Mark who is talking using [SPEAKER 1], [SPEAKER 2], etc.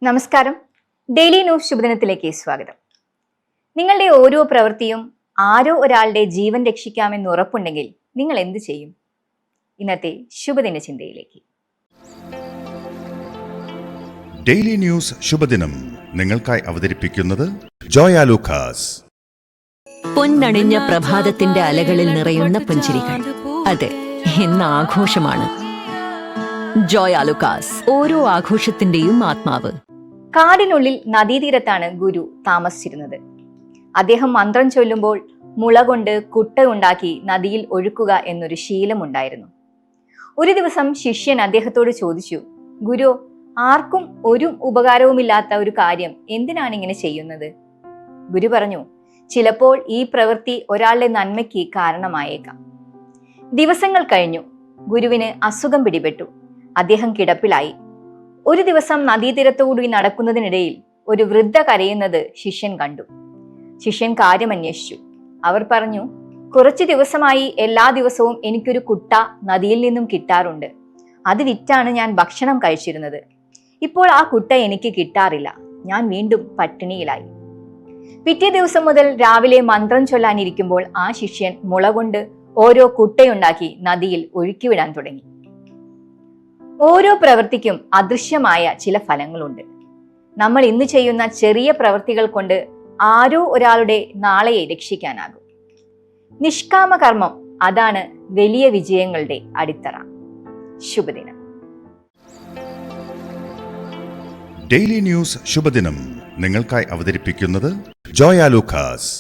[SPEAKER 1] നമസ്കാരം. Daily news ശുഭദിനത്തിലേക്ക് സ്വാഗതം. നിങ്ങളുടെ ഓരോ പ്രവൃത്തിയും ആരോ ഒരാളുടെ ജീവൻ രക്ഷിക്കാമെന്ന് ഉറപ്പുണ്ടെങ്കിൽ നിങ്ങൾ എന്ത് ചെയ്യും? ഇന്നത്തെ ശുഭദിന ചിന്തയിലേക്ക്.
[SPEAKER 2] ഡെയിലി ന്യൂസ് ശുഭദിനം നിങ്ങൾക്കായി അവതരിപ്പിക്കുന്നത് ജോയ ലൂക്കാസ്.
[SPEAKER 3] പൊന്നണിഞ്ഞ പ്രഭാതത്തിന്റെ അലകളിൽ നിറയുന്ന പുഞ്ചിരികൾ. അതെ, ഇന്ന് ആഘോഷമാണ്. ജോയ ലൂക്കാസ്, ഓരോ ആഘോഷത്തിന്റെയും ആത്മാവ്.
[SPEAKER 1] കാടിനുള്ളിൽ നദീതീരത്താണ് ഗുരു താമസിച്ചിരുന്നത്. അദ്ദേഹം മന്ത്രം ചൊല്ലുമ്പോൾ മുള കൊണ്ട് കുട്ട ഉണ്ടാക്കി നദിയിൽ ഒഴുക്കുക എന്നൊരു ശീലമുണ്ടായിരുന്നു. ഒരു ദിവസം ശിഷ്യൻ അദ്ദേഹത്തോട് ചോദിച്ചു, ഗുരു, ആർക്കും ഒരു ഉപകാരവുമില്ലാത്ത ഒരു കാര്യം എന്തിനാണ് ഇങ്ങനെ ചെയ്യുന്നത്? ഗുരു പറഞ്ഞു, ചിലപ്പോൾ ഈ പ്രവൃത്തി ഒരാളുടെ നന്മയ്ക്ക് കാരണമായേക്കാം. ദിവസങ്ങൾ കഴിഞ്ഞു. ഗുരുവിന് അസുഖം പിടിപെട്ടു. അദ്ദേഹം കിടപ്പിലായി. ഒരു ദിവസം നദീതീരത്തോടുകൂടി നടക്കുന്നതിനിടയിൽ ഒരു വൃദ്ധ കരയുന്നത് ശിഷ്യൻ കണ്ടു. ശിഷ്യൻ കാര്യം അന്വേഷിച്ചു. അവർ പറഞ്ഞു, കുറച്ചു ദിവസമായി എല്ലാ ദിവസവും എനിക്കൊരു കുട്ട നദിയിൽ നിന്നും കിട്ടാറുണ്ട്. അത് വിറ്റാണ് ഞാൻ ഭക്ഷണം കഴിച്ചിരുന്നത്. ഇപ്പോൾ ആ കുട്ട എനിക്ക് കിട്ടാറില്ല. ഞാൻ വീണ്ടും പട്ടിണിയിലായി. പിറ്റേ ദിവസം മുതൽ രാവിലെ മന്ത്രം ചൊല്ലാനിരിക്കുമ്പോൾ ആ ശിഷ്യൻ മുള കൊണ്ട് ഓരോ കുട്ടയുണ്ടാക്കി നദിയിൽ ഒഴുക്കിവിടാൻ തുടങ്ങി. ഓരോ പ്രവൃത്തിക്കും അദൃശ്യമായ ചില ഫലങ്ങളുണ്ട്. നമ്മൾ ഇന്ന് ചെയ്യുന്ന ചെറിയ പ്രവൃത്തികൾ കൊണ്ട് ആരോ ഒരാളുടെ നാളെയെ രക്ഷിക്കാനാകും. നിഷ്കാമ കർമ്മം, അതാണ് വലിയ വിജയങ്ങളുടെ അടിത്തറ. ശുഭദിനം.
[SPEAKER 2] ഡെയിലി ന്യൂസ് ശുഭദിനം നിങ്ങൾക്കായി അവതരിപ്പിക്കുന്നത് ജോയ ലൂക്കാസ്.